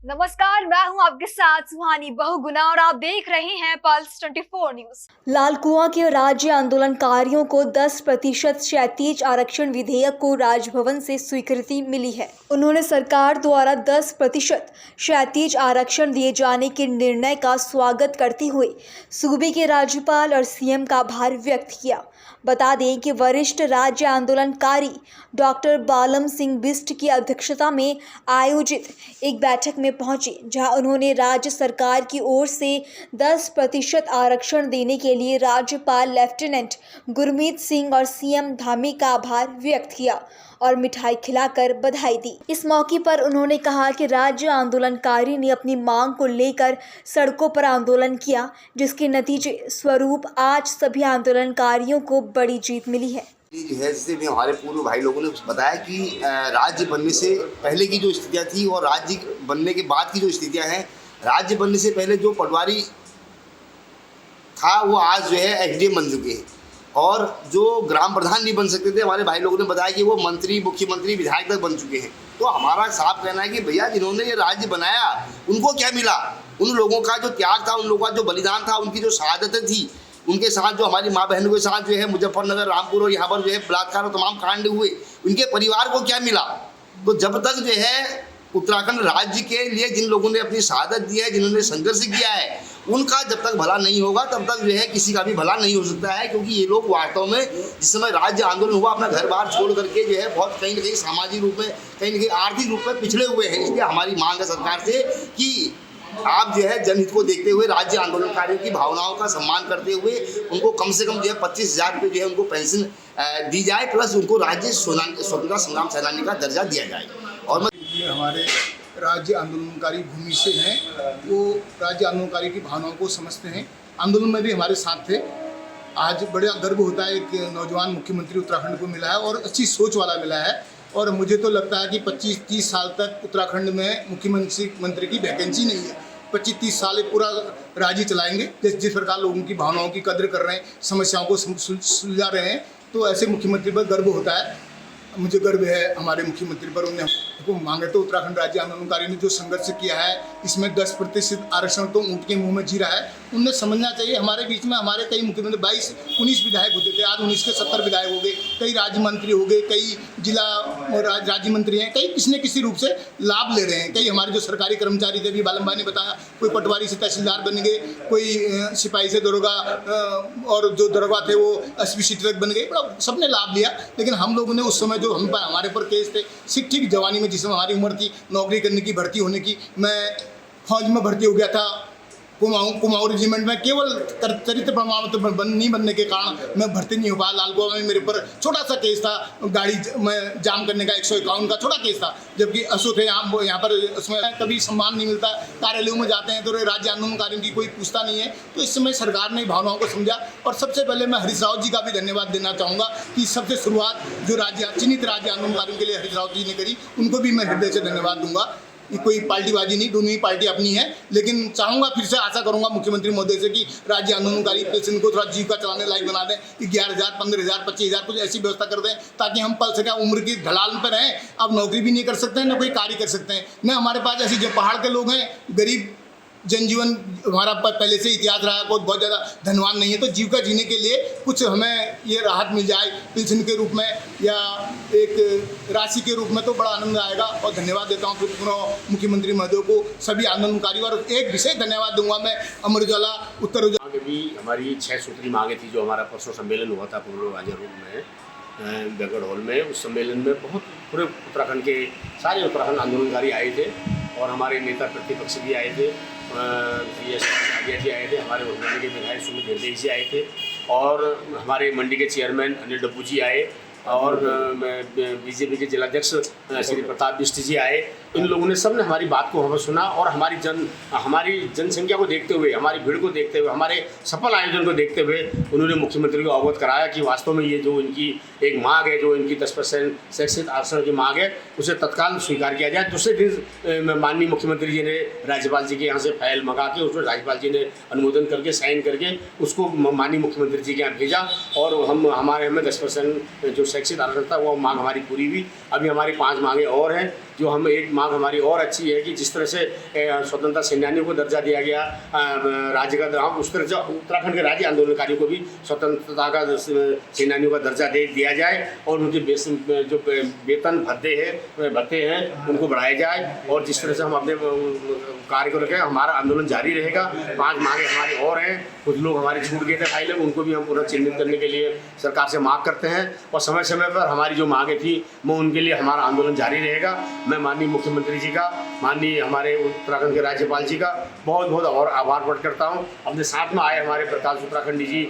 नमस्कार, मैं हूं आपके साथ सुहानी बहुगुना और आप देख रहे हैं पल्स 24 न्यूज। लालकुआं के राज्य आंदोलनकारियों को 10% क्षैतिज आरक्षण विधेयक को राजभवन से स्वीकृति मिली है। उन्होंने सरकार द्वारा 10% क्षैतिज आरक्षण दिए जाने के निर्णय का स्वागत करते हुए सूबे के राज्यपाल और सीएम का आभार व्यक्त किया। बता दें कि वरिष्ठ राज्य आंदोलनकारी डॉक्टर बालम सिंह बिष्ट की अध्यक्षता में आयोजित एक बैठक में पहुंचे, जहां उन्होंने राज्य सरकार की ओर से 10% आरक्षण देने के लिए राज्यपाल लेफ्टिनेंट गुरमीत सिंह और सीएम धामी का आभार व्यक्त किया और मिठाई खिलाकर बधाई दी। इस मौके पर उन्होंने कहा कि राज्य आंदोलनकारी ने अपनी मांग को लेकर सड़कों पर आंदोलन किया, जिसके नतीजे स्वरूप आज सभी आंदोलनकारियों को बड़ी जीत मिली है। जैसे भी हमारे पूर्व भाई लोगों ने बताया कि राज्य बनने से पहले की जो स्थितियां थी और राज्य बनने के बाद की जो स्थितियां हैं, राज्य बनने से पहले जो पटवारी था वो आज जो है एसडीएम बन चुके हैं और जो ग्राम प्रधान नहीं बन सकते थे, हमारे भाई लोगों ने बताया कि वो मंत्री, मुख्यमंत्री, विधायक तक बन चुके हैं। तो हमारा साफ कहना है कि भैया जिन्होंने ये राज्य बनाया उनको क्या मिला, उन लोगों का जो त्याग था, उन लोगों का जो बलिदान था, उनकी जो शहादतें थी, उनके साथ जो हमारी माँ बहनों के साथ जो है मुजफ्फरनगर, रामपुर और यहाँ पर जो है बलात्कार और तमाम कांड हुए, उनके परिवार को क्या मिला। तो जब तक जो है उत्तराखंड राज्य के लिए जिन लोगों ने अपनी शहादत दी है, जिन्होंने संघर्ष किया है, उनका जब तक भला नहीं होगा तब तक जो है किसी का भी भला नहीं हो सकता है। क्योंकि ये लोग वास्तव में जिस समय राज्य आंदोलन हुआ अपना घर बार छोड़ करके जो है बहुत कहीं न कहीं सामाजिक रूप में, कहीं न कहीं आर्थिक रूप में पिछड़े हुए हैं। इसलिए हमारी मांग है सरकार से कि आप जो है जनहित को देखते हुए राज्य आंदोलनकारियों की भावनाओं का सम्मान करते हुए उनको कम से कम जो है 25,000 रुपये जो है उनको पेंशन दी जाए, प्लस उनको राज्य स्वतंत्रता संग्राम सेनानी का दर्जा दिया जाए। और हमारे राज्य आंदोलनकारी भूमि से हैं, वो राज्य आंदोलनकारी की भावनाओं को समझते हैं, आंदोलन में भी हमारे साथ थे। आज बड़ा गर्व होता है, एक नौजवान मुख्यमंत्री उत्तराखंड को मिला है और अच्छी सोच वाला मिला है। और मुझे तो लगता है कि 25-30 साल तक उत्तराखंड में मुख्यमंत्री की वैकेंसी नहीं है। 25-30 साल पूरा राज्य चलाएंगे। जिस प्रकार लोगों की भावनाओं की कद्र कर रहे हैं, समस्याओं को सुलझा रहे हैं, तो ऐसे मुख्यमंत्री पर गर्व होता है। मुझे गर्व है हमारे मुख्यमंत्री पर। उन्हें मांगे तो उत्तराखंड राज्य आंदोलनकारी ने जो संघर्ष किया है, इसमें 10% आरक्षण तो ऊँट के मुंह में जी रहा है। उन्हें समझना चाहिए, हमारे बीच में हमारे कई मुख्यमंत्री 22-19 विधायक होते थे, आज 19 के 70 विधायक हो गए, कई राज्य मंत्री हो गए, कई जिला राज्य मंत्री हैं, कई किसी न किसी रूप से लाभ ले रहे हैं। कई हमारे जो सरकारी कर्मचारी थे, अभी बालम भाई ने बताया, कोई पटवारी से तहसीलदार बन गए, कोई सिपाही से दरोगा, और जो दरोगा थे वो एसपी तक बन गए, सबने लाभ लिया। लेकिन हम लोगों ने उस समय जो हमारे पर केस थे, ठीक जवानी में, जिस समय हमारी उम्र थी नौकरी करने की, भर्ती होने की, मैं फौज में भर्ती हो गया था कुमाऊं रेजिमेंट में। केवल चरित्र प्रमाण पत्र नहीं बनने के कारण मैं भर्ती नहीं हो पाया। लालकुआं में मेरे पर छोटा सा केस था, गाड़ी में जाम करने का, 151 का छोटा केस था, जबकि असो थे यहाँ पर। उसमें कभी सम्मान नहीं मिलता, कार्यालयों में जाते हैं तो राज्य आंदोलनकारियों की कोई पूछता नहीं है। तो इस समय सरकार ने भावनाओं को समझा। और सबसे पहले मैं हरीश रावत जी का भी धन्यवाद देना चाहूँगा कि सबसे शुरुआत जो चिन्हित राज्य आंदोलनकारियों के लिए हरीश रावत जी ने करी, उनको भी मैं हृदय से धन्यवाद दूंगा। कोई पार्टीबाजी नहीं, दोनों ही पार्टी अपनी है। लेकिन चाहूँगा, फिर से आशा करूँगा मुख्यमंत्री महोदय से कि राज्य आंदोलनकारी पेंशन को थोड़ा जीविका चलाने लायक बना दें, कि 11,000, 15,000, 25,000 कुछ ऐसी व्यवस्था कर दें, ताकि हम पल सके उम्र की ढलान पर रहें। अब नौकरी भी नहीं कर सकते हैं, न कोई कार्य कर सकते हैं, न हमारे पास ऐसी जो पहाड़ के लोग हैं, गरीब जनजीवन हमारा पहले से इतिहास रहा है, बहुत ज़्यादा धनवान नहीं है। तो जीविका जीने के लिए कुछ हमें ये राहत मिल जाए पेंशन के रूप में या एक राशि के रूप में, तो बड़ा आनंद आएगा। और धन्यवाद देता हूँ फिर मुख्यमंत्री महोदय को, सभी आंदोलनकारी। और एक विशेष धन्यवाद दूंगा मैं अमर उजाला, उत्तर उजाला भी हमारी 6 सूत्री मांगे थी, जो हमारा परसों सम्मेलन हुआ था पूर्व बाजार रोड में, बेगड़ हॉल में। उस सम्मेलन में बहुत पूरे उत्तराखंड के सारे उत्तराखंड आंदोलनकारी आए थे और हमारे नेता प्रतिपक्ष भी आए थे, आगे जी आए थे, हमारे उड़ाने के विधायक सुमित हृदय जी आए थे, और हमारे मंडी के चेयरमैन अनिल डब्बू जी आए, और बीजेपी के जिलाध्यक्ष श्री प्रताप बिष्ट जी आए। इन लोगों ने सब ने हमारी बात को हमें सुना और हमारी जनसंख्या को देखते हुए, हमारी भीड़ को देखते हुए, हमारे सफल आयोजन को देखते हुए उन्होंने मुख्यमंत्री को अवगत कराया कि वास्तव में ये जो इनकी एक मांग है, जो इनकी 10% शैक्षिक आरक्षण की मांग है, उसे तत्काल स्वीकार किया जाए। दूसरे दिन माननीय मुख्यमंत्री जी ने राज्यपाल जी के यहाँ से फाइल मंगा के उसको राज्यपाल जी ने अनुमोदन करके साइन करके उसको माननीय मुख्यमंत्री जी के यहाँ भेजा, और हमें 10% जो शैक्षिक आरक्षण था वो मांग हमारी पूरी हुई। अभी हमारी 5 मांगे और हैं, जो हम एक मांग हमारी और अच्छी है कि जिस तरह से स्वतंत्रता सेनानियों को दर्जा दिया गया राज्य का, हम उस तरह से उत्तराखंड के राज्य आंदोलनकारियों को भी स्वतंत्रता का सेनानियों का दर्जा दिया जाए और उनके जो वेतन भत्ते हैं उनको बढ़ाया जाए। और जिस तरह से हम अपने कार्य को रखें, हमारा आंदोलन जारी रहेगा। 5 मांगे हमारी और हैं, कुछ लोग हमारे छूट गए थे फाइलें, उनको भी हम पुनः चिन्हित करने के लिए सरकार से मांग करते हैं और समय समय पर हमारी जो मांगे थी वो उनके लिए हमारा आंदोलन जारी रहेगा। मैं माननीय मुख्यमंत्री जी का, माननीय हमारे उत्तराखंड के राज्यपाल जी का बहुत बहुत और आभार प्रकट करता हूँ। अपने साथ में आए हमारे प्रकाश उत्तराखंडी जी।